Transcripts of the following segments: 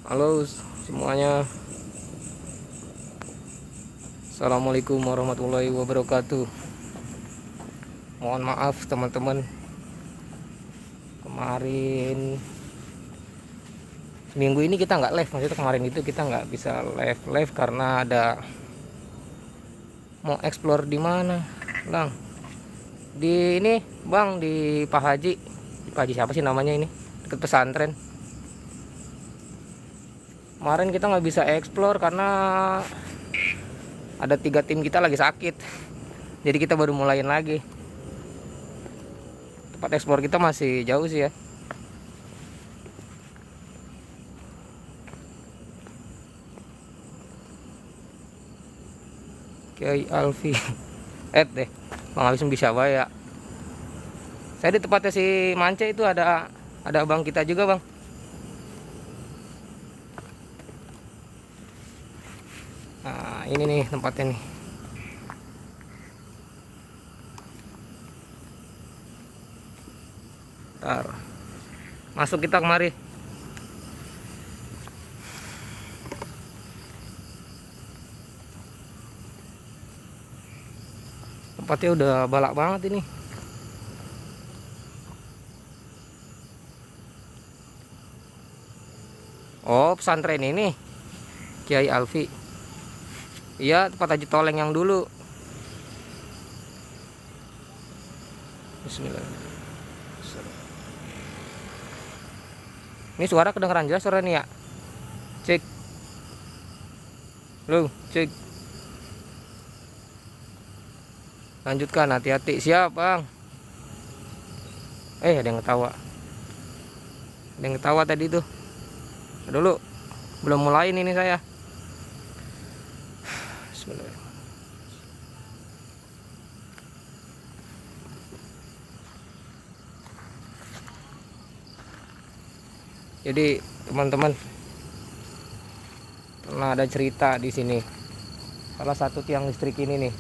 Halo semuanya, Assalamualaikum warahmatullahi wabarakatuh. Mohon maaf teman-teman, kemarin minggu ini kita nggak live. Maksudnya kemarin itu kita nggak bisa live karena ada mau explore di mana, Bang? Di ini, Bang, di Pak Haji. Di Pak Haji siapa sih namanya ini? Deket pesantren. Kemarin kita nggak bisa explore karena ada 3 tim kita lagi sakit. Jadi kita baru mulain lagi. Tempat ekspor kita masih jauh sih ya. Kiai Alfi deh Bang Alfi bisa ya. Saya di tempatnya si Mance itu ada abang kita juga, Bang. Nah, ini nih tempatnya nih. Ntar masuk kita kemari. Tempatnya udah balak banget ini. Oh, pesantren ini Kiai Alfi. Iya, tempat Haji Toleng yang dulu. Bismillah. Ini suara kedengeran jelas suara nih ya. Cek. Lu, cek. Lanjutkan, hati-hati. Siap, Bang. Ada yang ketawa. Ada yang ketawa tadi tuh. Dulu belum mulai ini saya. Bismillah. Jadi teman-teman, pernah ada cerita di sini. Salah satu tiang listrik ini nih,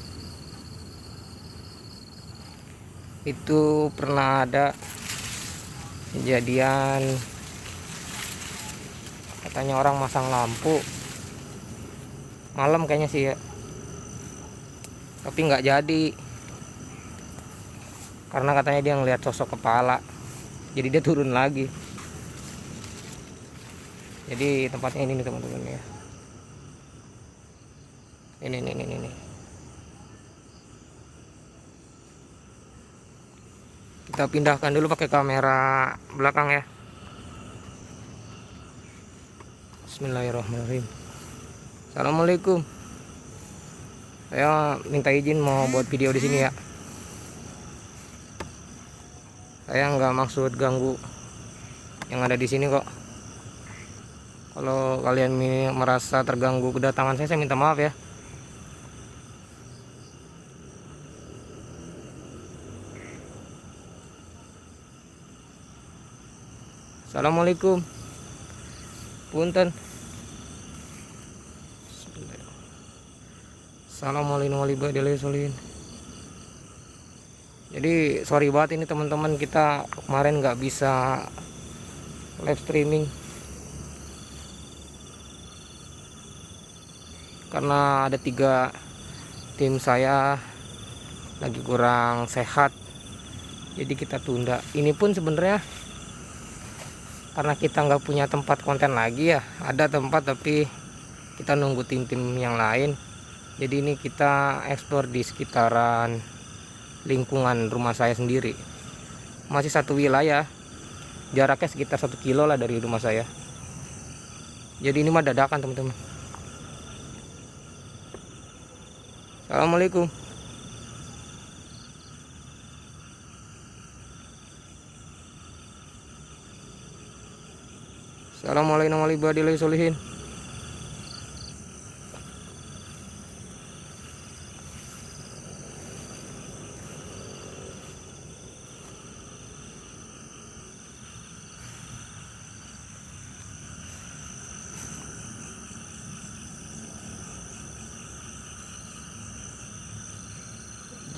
itu pernah ada kejadian, katanya orang masang lampu malam kayaknya sih ya, tapi nggak jadi karena katanya dia ngelihat sosok kepala, jadi dia turun lagi. Jadi tempatnya ini nih teman-teman ya. Ini. Kita pindahkan dulu pakai kamera belakang ya. Bismillahirrahmanirrahim. Assalamualaikum. Saya minta izin mau buat video di sini ya. Saya nggak maksud ganggu yang ada di sini kok. Kalau kalian merasa terganggu kedatangan saya minta maaf ya. Assalamualaikum. Punten. Assalamualaikum warahmatullahi wabarakatuh. Jadi sorry banget ini teman-teman, kita kemarin nggak bisa live streaming karena ada 3 tim saya lagi kurang sehat, jadi kita tunda. Ini pun sebenarnya karena kita nggak punya tempat konten lagi ya, ada tempat tapi kita nunggu tim-tim yang lain. Jadi ini kita eksplor di sekitaran lingkungan rumah saya sendiri, masih satu wilayah, jaraknya sekitar 1 kilo lah dari rumah saya. Jadi ini mah dadakan teman-teman. Assalamualaikum. Assalamualaikum warahmatullahi wabarakatuh.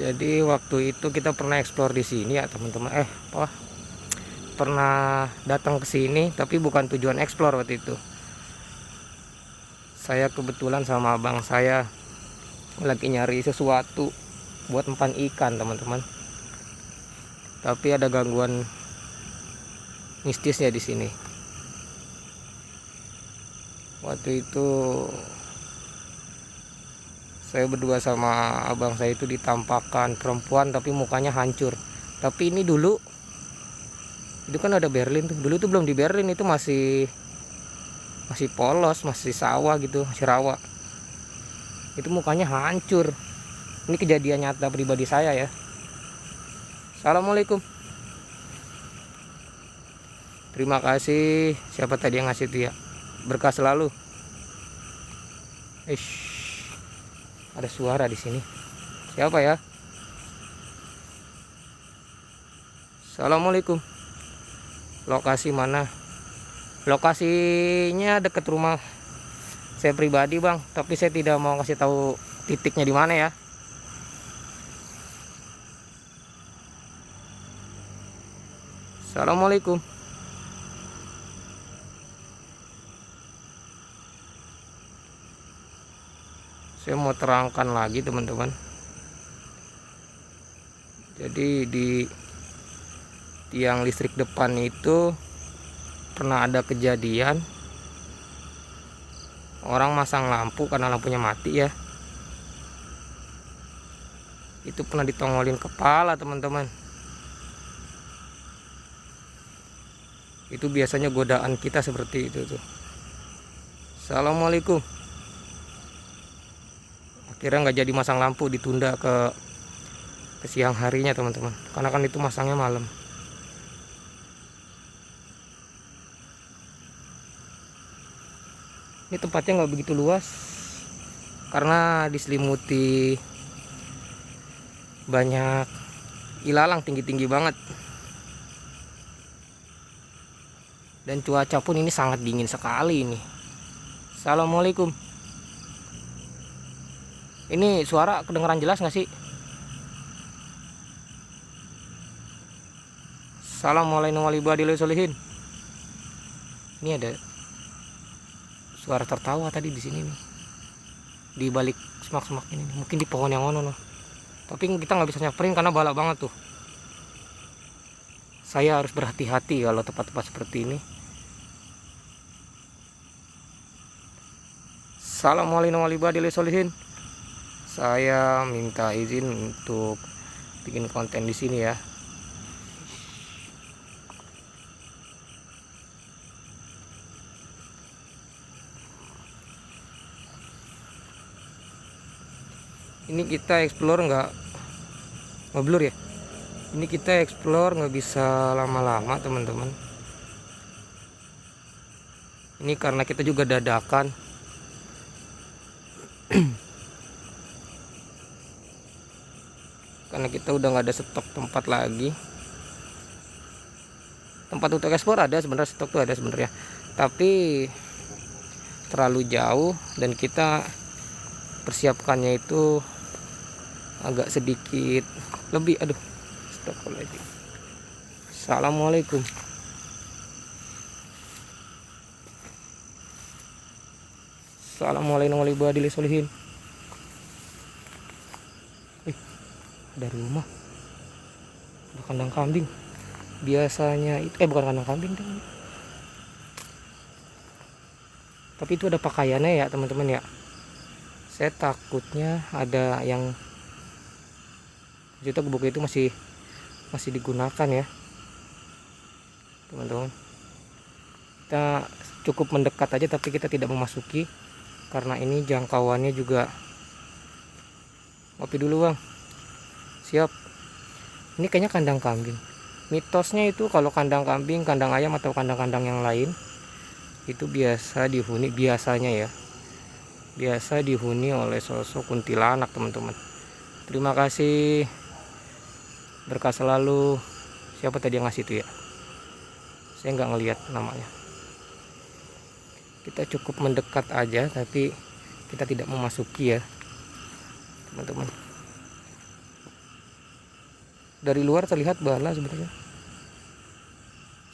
Jadi waktu itu kita pernah eksplor di sini ya teman-teman. Pernah datang ke sini tapi bukan tujuan eksplor waktu itu. Saya kebetulan sama abang saya lagi nyari sesuatu buat umpan ikan, teman-teman. Tapi ada gangguan mistisnya di sini. Waktu itu saya berdua sama abang saya itu ditampakkan perempuan tapi mukanya hancur. Tapi ini dulu itu kan ada Berlin tuh. Dulu tuh belum di Berlin, itu masih polos, masih sawah gitu, masih rawa. Itu mukanya hancur. Ini kejadian nyata pribadi saya ya. Assalamualaikum. Terima kasih. Siapa tadi yang ngasih itu ya? Berkah selalu. Ada suara di sini. Siapa ya? Assalamualaikum. Lokasi mana? Lokasinya dekat rumah saya pribadi, Bang. Tapi saya tidak mau kasih tahu titiknya di mana ya. Assalamualaikum. Saya mau terangkan lagi, teman-teman. Jadi di tiang listrik depan itu pernah ada kejadian orang masang lampu karena lampunya mati ya. Itu pernah ditongolin kepala, teman-teman. Itu biasanya godaan kita seperti itu tuh. Assalamualaikum. Akhirnya nggak jadi masang lampu, ditunda ke siang harinya, teman-teman. Karena kan itu masangnya malam. Ini tempatnya nggak begitu luas karena diselimuti banyak ilalang tinggi-tinggi banget. Dan cuaca pun ini sangat dingin sekali ini. Assalamualaikum. Ini suara kedengeran jelas nggak sih? Assalamualaikum warahmatullahi wabarakatuh. Ini ada suara tertawa tadi di sini nih. Di balik semak-semak ini. Mungkin di pohon yang ono. Tapi kita nggak bisa nyamperin karena balak banget tuh. Saya harus berhati-hati kalau tempat-tempat seperti ini. Assalamualaikum warahmatullahi wabarakatuh. Saya minta izin untuk bikin konten di sini ya. Ini kita explore nggak blur ya. Ini kita explore nggak bisa lama-lama, teman-teman. Ini karena kita juga dadakan. Karena kita udah nggak ada stok tempat lagi. Tempat untuk ekspor ada sebenarnya, stok tuh ada sebenarnya, tapi terlalu jauh dan kita persiapkannya itu agak sedikit lebih. Aduh, astagfirullahaladzim. Assalamualaikum. Assalamualaikum warahmatullahi wabarakatuh. Ada rumah, ada kandang kambing. Biasanya itu bukan kandang kambing deh. Tapi itu ada pakaiannya ya, teman-teman ya. Saya takutnya ada yang juta gebuk itu masih digunakan ya, teman-teman. Kita cukup mendekat aja, tapi kita tidak memasuki karena ini jangkauannya juga. Ngopi dulu, Bang. Siap. Ini kayaknya kandang kambing. Mitosnya itu kalau kandang kambing, kandang ayam atau kandang-kandang yang lain itu biasa dihuni, biasanya ya, biasa dihuni oleh sosok kuntilanak, teman-teman. Terima kasih. Berkah selalu. Siapa tadi yang ngasih itu ya? Saya nggak ngelihat namanya. Kita cukup mendekat aja, tapi kita tidak memasuki ya, teman-teman. Dari luar terlihat bala sebenarnya.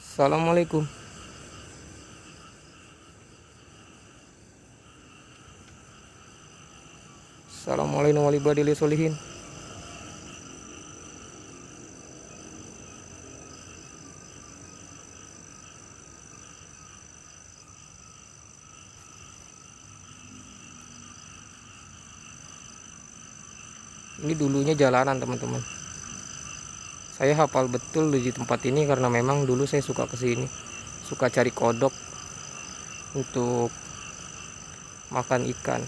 Assalamualaikum. Assalamualaikum warahmatullahi wabarakatuh. Ini dulunya jalanan teman-teman. Saya hafal betul di tempat ini karena memang dulu saya suka kesini, suka cari kodok untuk makan ikan.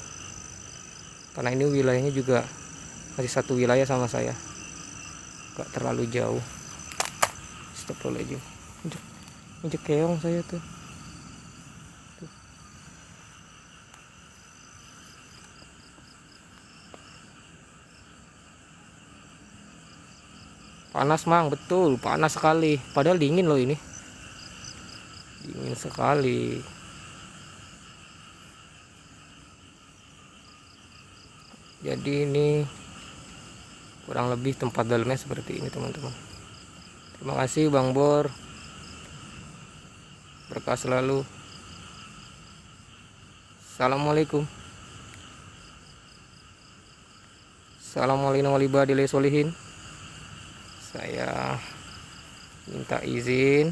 Karena ini wilayahnya juga masih satu wilayah sama saya, gak terlalu jauh. Astagfirullahaladzim, injek keong saya tuh. Panas mang, betul panas sekali. Padahal dingin loh ini, dingin sekali. Jadi ini kurang lebih tempat dalamnya seperti ini teman-teman. Terima kasih Bang Bor, berkah selalu. Assalamualaikum. Assalamualaikum warahmatullahi wabarakatuh. Saya minta izin.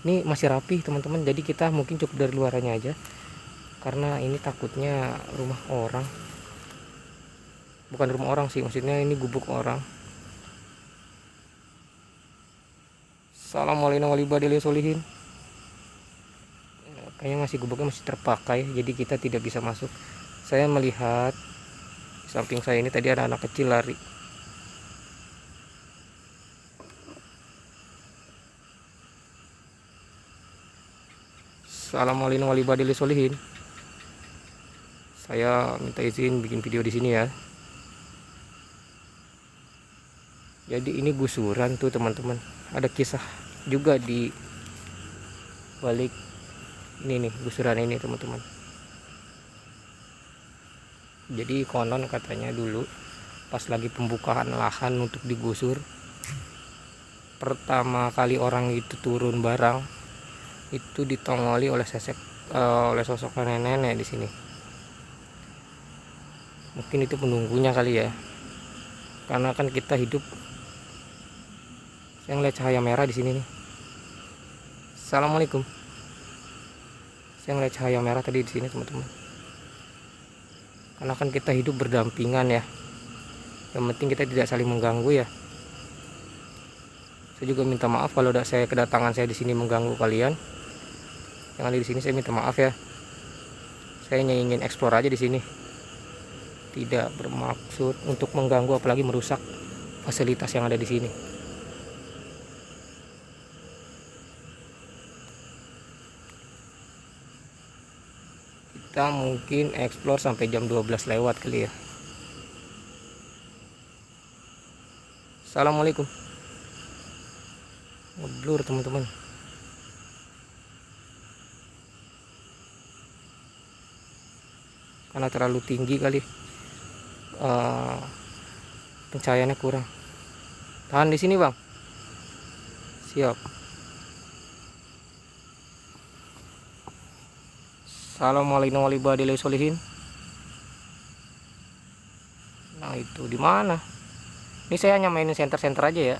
Ini masih rapi teman-teman, jadi kita mungkin cukup dari luarannya aja, karena ini takutnya rumah orang. Bukan rumah orang sih, maksudnya ini gubuk orang. Assalamualaikum warahmatullahi wabarakatuh. Kayaknya masih gubuknya masih terpakai, jadi kita tidak bisa masuk. Saya melihat di samping saya ini tadi ada anak kecil lari. Assalamualaikum warahmatullahi wabarakatuh. Saya minta izin bikin video di sini ya. Jadi ini gusuran tuh teman-teman. Ada kisah juga di balik ini nih, gusuran ini teman-teman. Jadi konon katanya dulu pas lagi pembukaan lahan untuk digusur, pertama kali orang itu turun barang itu ditongoli oleh oleh sosok nenek-nenek di sini. Mungkin itu penunggunya kali ya, karena kan kita hidup. Saya ngeliat cahaya merah di sini nih. Assalamualaikum. Saya ngeliat cahaya merah tadi di sini teman-teman. Karena kan kita hidup berdampingan ya. Yang penting kita tidak saling mengganggu ya. Saya juga minta maaf kalau kedatangan saya di sini mengganggu kalian. Yang ada di sini saya minta maaf ya. Saya hanya ingin eksplor aja di sini. Tidak bermaksud untuk mengganggu apalagi merusak fasilitas yang ada di sini. Kita mungkin eksplor sampai jam 12 lewat kali ya. Assalamualaikum. Ngeblur teman-teman. Karena terlalu tinggi kali, pencahayaannya kurang. Tahan di sini bang. Siap. Assalamualaikum warahmatullahi wabarakatuh. Nah itu di mana? Ini saya hanya mainin center-center aja ya.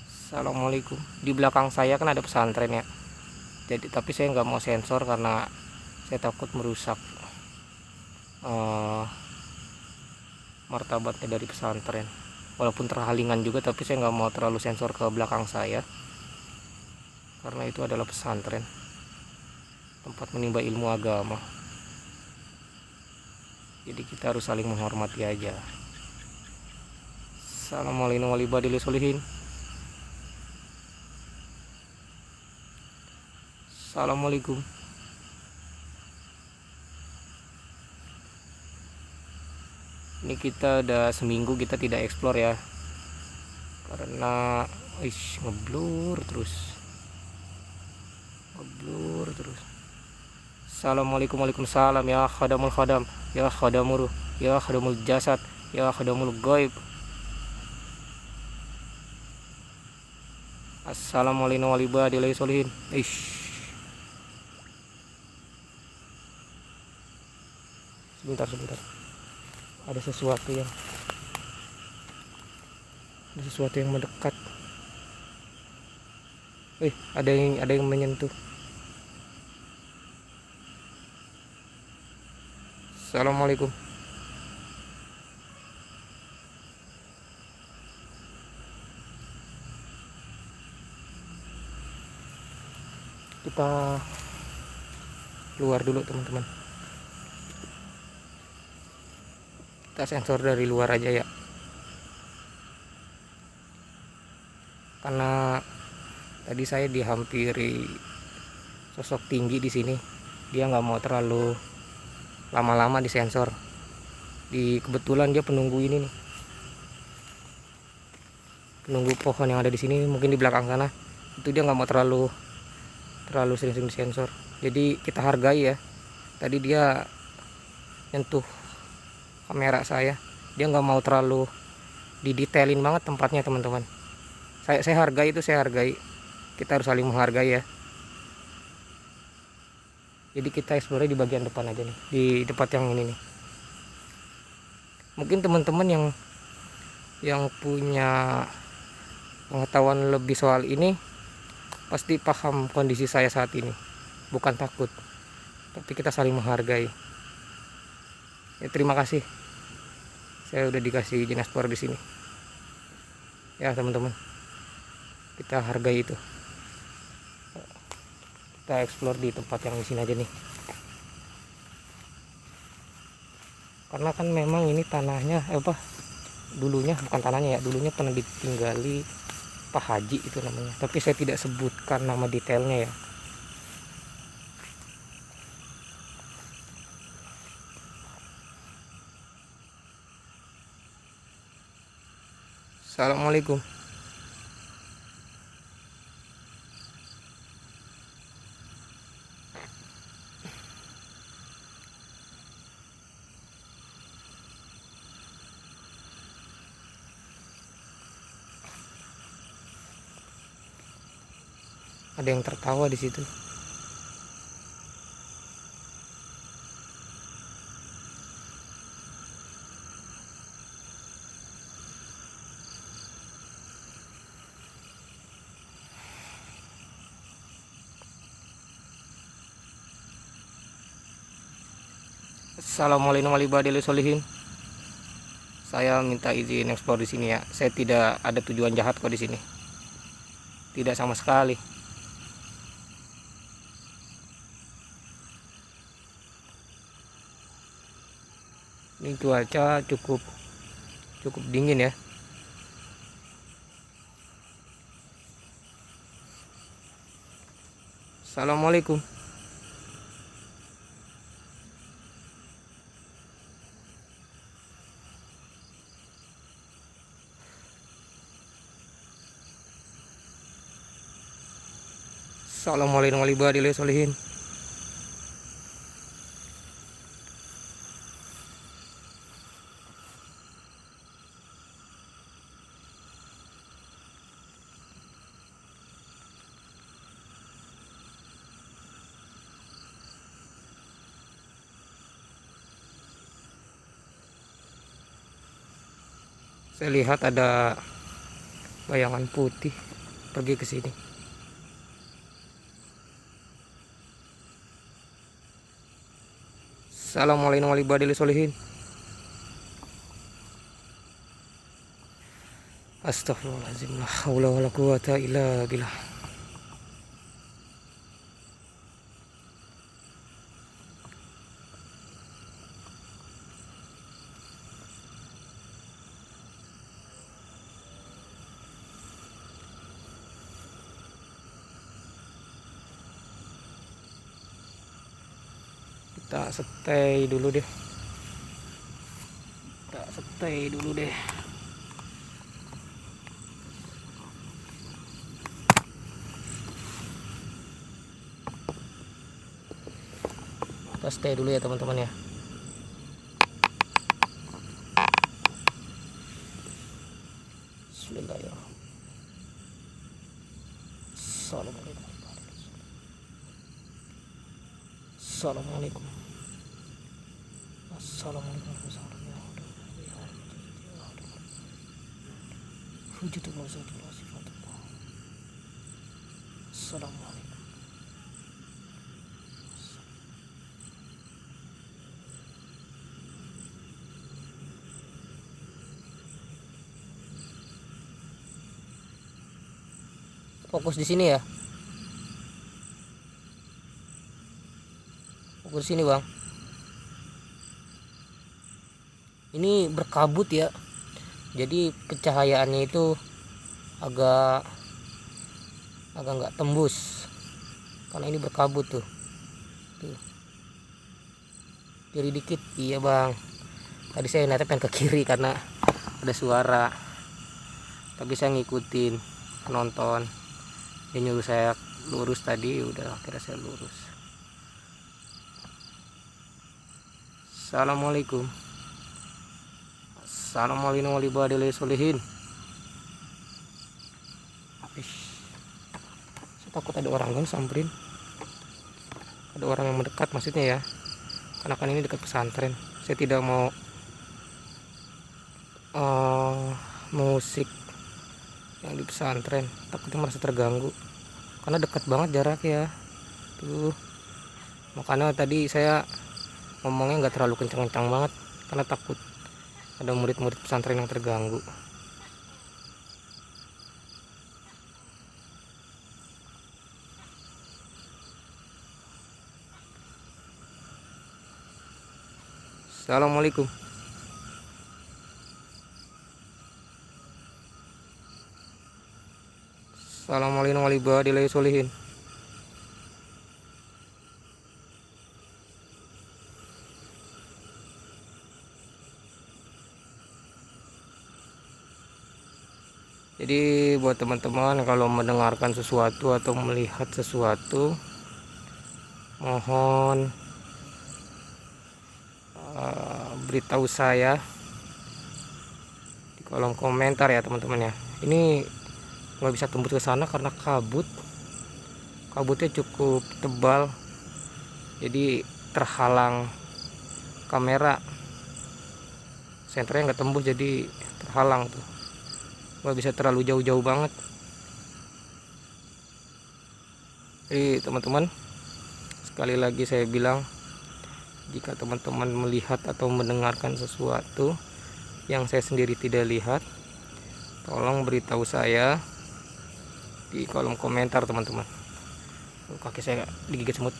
Assalamualaikum. Di belakang saya kan ada pesantren ya. Jadi tapi saya nggak mau sensor karena saya takut merusak martabatnya dari pesantren. Walaupun terhalingan juga, tapi saya nggak mau terlalu sensor ke belakang saya karena itu adalah pesantren, tempat menimba ilmu agama. Jadi kita harus saling menghormati aja. Assalamualaikum warahmatullahi wabarakatuh. Assalamualaikum. Ini kita udah seminggu kita tidak eksplor ya, karena ngeblur terus. Assalamualaikum, waalaikumsalam ya khadamul khadam, ya khadamul, ya khadamul jasad, ya khadamul gaib. Assalamualaikum warahmatullahi wabarakatuh. Sebentar. Ada sesuatu yang mendekat. Ada yang menyentuh. Assalamualaikum. Kita keluar dulu teman-teman. Kita sensor dari luar aja ya, karena tadi saya dihampiri sosok tinggi di sini. Dia nggak mau terlalu lama-lama di sensor. Kebetulan dia penunggu ini nih, penunggu pohon yang ada di sini, mungkin di belakang sana. Itu dia nggak mau terlalu sering-sering disensor. Jadi kita hargai ya. Tadi dia nyentuh kamera saya, dia nggak mau terlalu didetailin banget tempatnya teman-teman. Saya hargai itu, kita harus saling menghargai ya. Jadi kita explore di bagian depan aja nih, di tempat yang ini nih. Mungkin teman-teman yang punya pengetahuan lebih soal ini pasti paham kondisi saya saat ini. Bukan takut, tapi kita saling menghargai ya. Terima kasih, saya udah dikasih izin explore di sini ya teman-teman. Kita hargai itu. Kita explore di tempat yang di sini aja nih, karena kan memang ini tanahnya dulunya bukan tanahnya ya, dulunya pernah ditinggali Pak Haji itu namanya, tapi saya tidak sebutkan nama detailnya ya. Assalamualaikum. Ada yang tertawa di situ. Assalamualaikum warahmatullahi wabarakatuh. Saya minta izin eksplor di sini ya. Saya tidak ada tujuan jahat kok di sini. Tidak sama sekali. Ini cuaca cukup dingin ya. Assalamualaikum. Assalamualaikum warahmatullahi wabarakatuh. Saya lihat ada bayangan putih pergi ke sini. Assalamualaikum warahmatullahi wabarakatuh. Astagfirullahaladzim, la haula wala quwata illa billah. Kita stay dulu deh. Kita stay dulu ya teman-teman ya. Bismillahirrahmanirrahim. Assalamualaikum. Assalamualaikum warahmatullahi wabarakatuh. Wujudullah zatullah sifatullah. Assalamualaikum. Fokus di sini ya. Fokus sini, Bang. Ini berkabut ya. Jadi pencahayaannya itu agak nggak tembus. Karena ini berkabut tuh. Tuh. Kiri dikit. Iya, Bang. Tadi saya lihatnya pengen ke kiri karena ada suara. Tapi saya ngikutin penonton. Dia nyuruh saya lurus tadi, udah akhirnya saya lurus. Assalamualaikum. Assalamualaikum warahmatullahi wabarakatuh. Saya takut ada orang kan samperin. Ada orang yang mendekat maksudnya ya. Karena kan ini dekat pesantren. Saya tidak mau musik yang di pesantren, takutnya merasa terganggu karena dekat banget jarak ya tuh. Makanya tadi saya ngomongnya nggak terlalu kencang-kencang banget karena takut ada murid-murid pesantren yang terganggu. Assalamualaikum. Assalamualaikum warahmatullahi wabarakatuh. Jadi buat teman-teman kalau mendengarkan sesuatu atau melihat sesuatu, mohon beritahu saya di kolom komentar ya teman-teman ya. Ini nggak bisa tembus ke sana karena kabutnya cukup tebal, jadi terhalang kamera, senternya nggak tembus jadi terhalang tuh, nggak bisa terlalu jauh-jauh banget. Jadi teman-teman, sekali lagi saya bilang, jika teman-teman melihat atau mendengarkan sesuatu yang saya sendiri tidak lihat, tolong beritahu saya di kolom komentar teman-teman. Kaki saya digigit semut.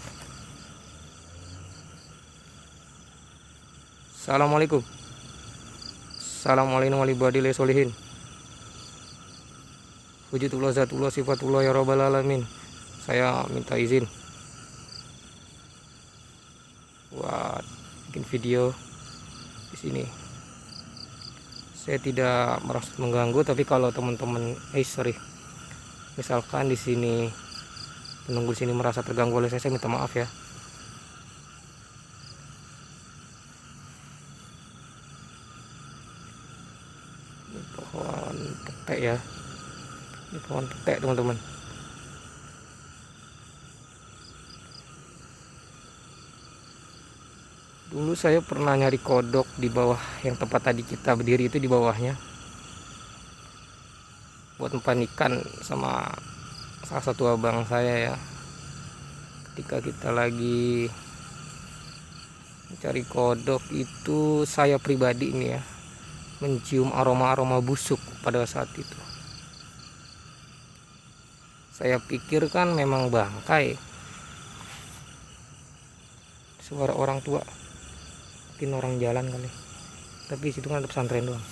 Assalamualaikum. Assalamualaikum warahmatullahi wabarakatuh. Wujudullah zatullah sifatullah ya rabbal alamin. Saya minta izin buat bikin video di sini. Saya tidak merasa mengganggu, tapi kalau teman-teman misalkan di sini penunggu sini merasa terganggu oleh saya minta maaf ya. Ini pohon petek ya. Ini pohon petek teman-teman. Dulu saya pernah nyari kodok di bawah yang tempat tadi kita berdiri itu, di bawahnya buat umpan ikan sama salah satu abang saya ya. Ketika kita lagi mencari kodok itu, saya pribadi ini ya mencium aroma-aroma busuk pada saat itu. Saya pikir kan memang bangkai, suara orang tua, mungkin orang jalan kali, tapi situ kan ada pesantren doang.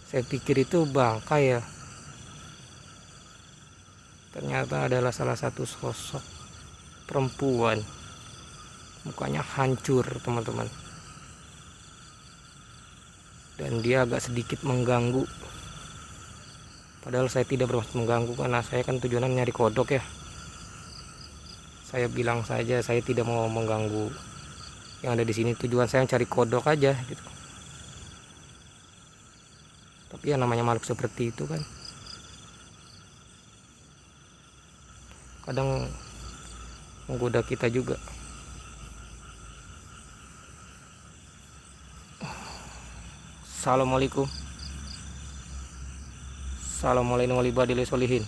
Saya pikir itu bangkai ya, ternyata adalah salah satu sosok perempuan, mukanya hancur teman-teman, dan dia agak sedikit mengganggu. Padahal saya tidak bermaksud mengganggu karena saya kan tujuannya nyari kodok ya. Saya bilang saja saya tidak mau mengganggu yang ada di sini, tujuan saya cari kodok aja gitu. Tapi ya namanya makhluk seperti itu kan kadang menggoda kita juga. Assalamualaikum. Assalamualaikum warahmatullahi wabarakatuh.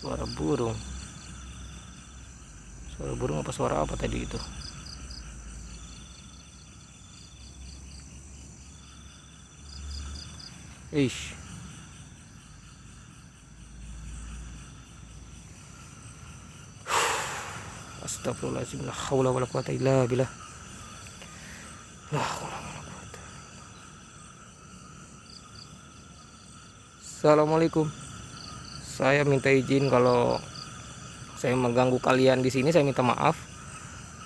Suara burung. Suara burung apa suara apa tadi itu? Ish. Astagfirullahaladzim. La haula wala quwata illa billah. La haula wala quwata. Assalamualaikum. Saya minta izin kalau saya mengganggu kalian di sini, saya minta maaf.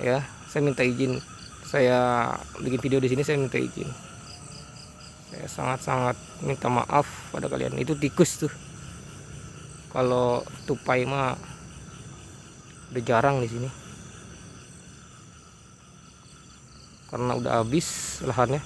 Ya, saya minta izin. Saya bikin video di sini, saya minta izin. Saya sangat-sangat minta maaf pada kalian. Itu tikus tuh. Kalau tupai mah udah jarang di sini. Karena udah habis lahannya.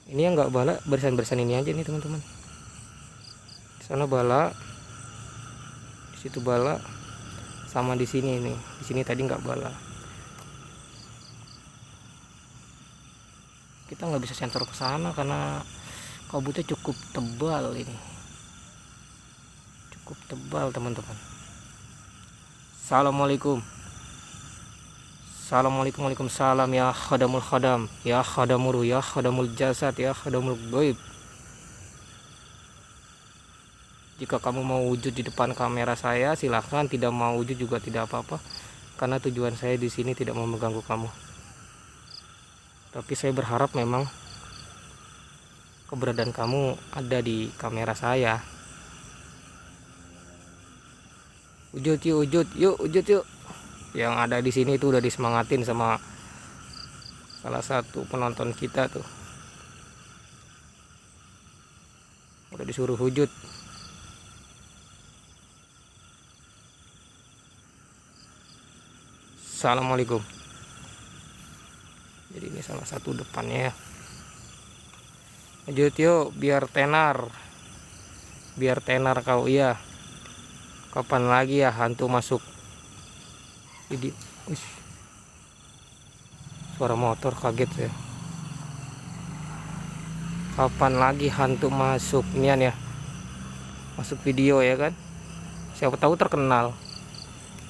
Ini yang nggak bala, barisan-barisan ini aja nih teman-teman. Di sana bala, di situ bala, sama di sini nih. Di sini tadi nggak bala. Kita nggak bisa sensor ke sana karena kabutnya cukup tebal ini. Cukup tebal teman-teman. Assalamualaikum. Assalamualaikum, waalaikumsalam ya khadamul khadam, ya khadamuru, ya khadamul jasad, ya khadamul goib. Jika kamu mau wujud di depan kamera saya, silahkan. Tidak mau wujud juga tidak apa-apa, karena tujuan saya di sini tidak mau mengganggu kamu. Tapi saya berharap memang keberadaan kamu ada di kamera saya. Wujud yuk, wujud yuk, wujud yuk. Yang ada di sini itu udah disemangatin sama salah satu penonton kita tuh, udah disuruh wujud. Assalamualaikum. Jadi ini salah satu depannya ya. Wujud yuk, biar tenar kau. Iya, kapan lagi ya hantu masuk? Jadi suara motor, kaget saya. Kapan lagi hantu masuk nian ya? Masuk video ya kan? Siapa tahu terkenal,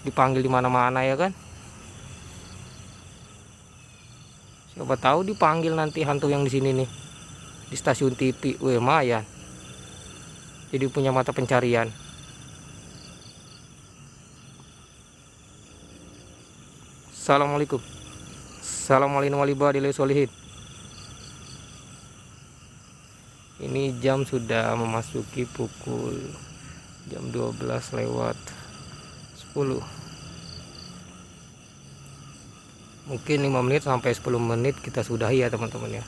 dipanggil di mana-mana ya kan? Siapa tahu dipanggil nanti hantu yang di sini nih, di stasiun TV. Wih, lumayan. Jadi punya mata pencarian. Assalamualaikum. Assalamualaikum warahmatullahi wabarakatuh. Ini jam sudah memasuki pukul jam 12:10. Mungkin 5 menit sampai 10 menit kita sudahi ya teman-teman ya.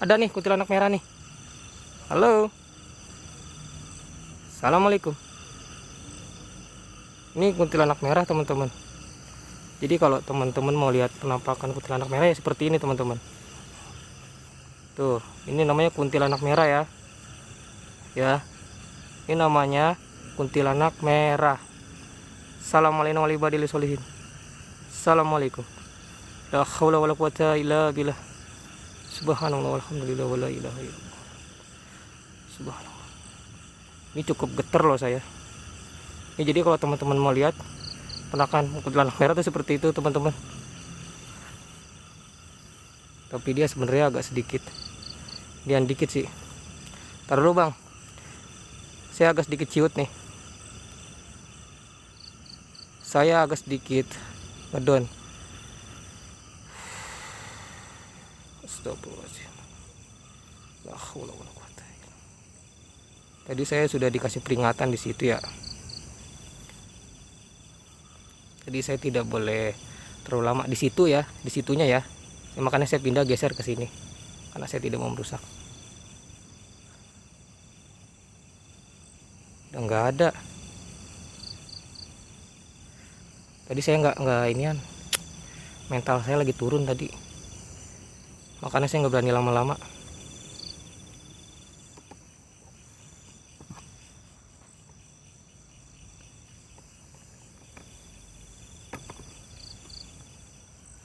Ada nih kuntilanak merah nih. Halo. Assalamualaikum. Ini kuntilanak merah teman-teman. Jadi kalau teman-teman mau lihat penampakan kuntilanak merah ya seperti ini teman-teman. Tuh, ini namanya kuntilanak merah ya. Ya. Ini namanya kuntilanak merah. Assalamualaikum warahmatullahi wabarakatuh. Assalamualaikum. La haula wala quwata illa billah. Subhanallah walhamdulillah wala ilaha illallah. Subhanallah. Ini cukup getar loh saya. Ya, jadi kalau teman-teman mau lihat penampakan kuntilanak merah itu seperti itu teman-teman. Tapi dia sebenarnya agak sedikit, dia dikit sih. Taruh dulu bang, saya agak sedikit ciut nih. Saya agak sedikit ngedon. Astagfirullahaladzim. La haula wala quwata. Tadi saya sudah dikasih peringatan di situ ya. Jadi saya tidak boleh terlalu lama di situ ya, di situnya ya. Makanya saya pindah geser ke sini karena saya tidak mau merusak. Udah nggak ada. Tadi saya nggak inian, mental saya lagi turun tadi, makanya saya nggak berani lama-lama.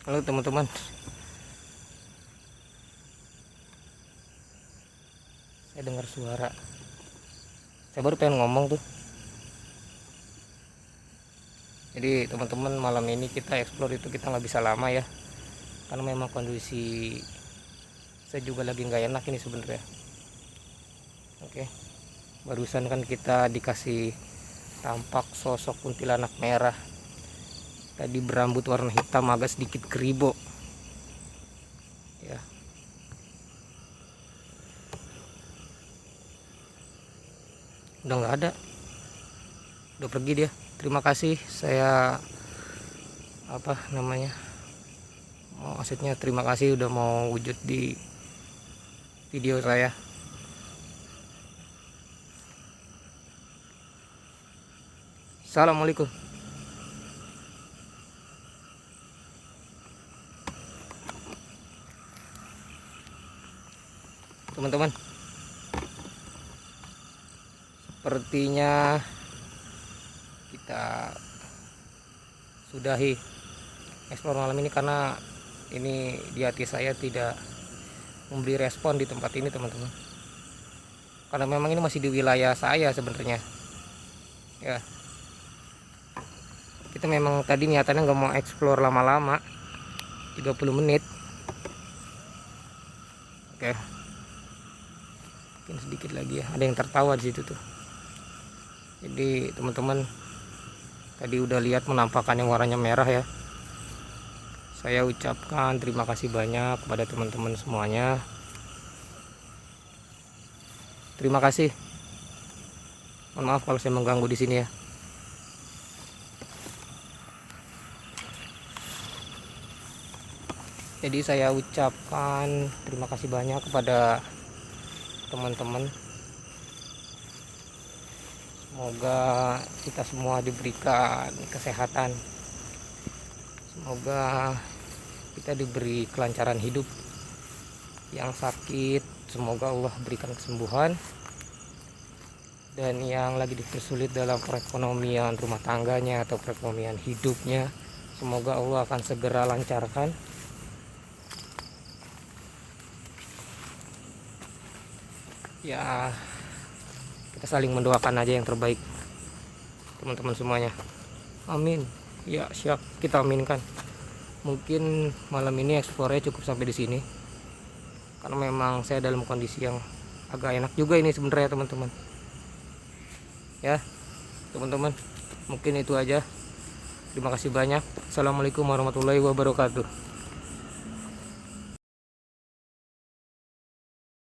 Halo teman-teman, saya dengar suara. Saya baru pengen ngomong tuh. Jadi teman-teman, malam ini kita explore itu kita nggak bisa lama ya, karena memang kondisi saya juga lagi nggak enak ini sebenarnya. Oke, barusan kan kita dikasih tampak sosok kuntilanak merah. Tadi berambut warna hitam, agak sedikit keribo ya. Udah nggak ada, udah pergi dia. Terima kasih, saya maksudnya terima kasih udah mau wujud di video saya. Assalamualaikum. Teman-teman, sepertinya kita sudahi eksplor malam ini, karena ini di hati saya tidak memberi respon di tempat ini teman-teman, karena memang ini masih di wilayah saya sebenarnya ya. Kita memang tadi niatannya nggak mau eksplor lama-lama, 30 menit. Oke, mungkin sedikit lagi ya, ada yang tertawa di situ tuh. Jadi teman-teman, tadi udah lihat menampakkan yang warnanya merah ya. Saya ucapkan terima kasih banyak kepada teman-teman semuanya. Terima kasih. Mohon maaf kalau saya mengganggu di sini ya. Jadi saya ucapkan terima kasih banyak kepada teman-teman. Semoga kita semua diberikan kesehatan. Semoga kita diberi kelancaran hidup. Yang sakit semoga Allah berikan kesembuhan. Dan yang lagi dipersulit dalam perekonomian rumah tangganya atau perekonomian hidupnya, semoga Allah akan segera lancarkan. Ya, kita saling mendoakan aja yang terbaik teman-teman semuanya. Amin. Ya, siap, kita aminkan. Mungkin malam ini eksplornya cukup sampai di sini, karena memang saya dalam kondisi yang agak enak juga ini sebenarnya teman-teman ya. Teman-teman, mungkin itu aja. Terima kasih banyak. Assalamualaikum warahmatullahi wabarakatuh.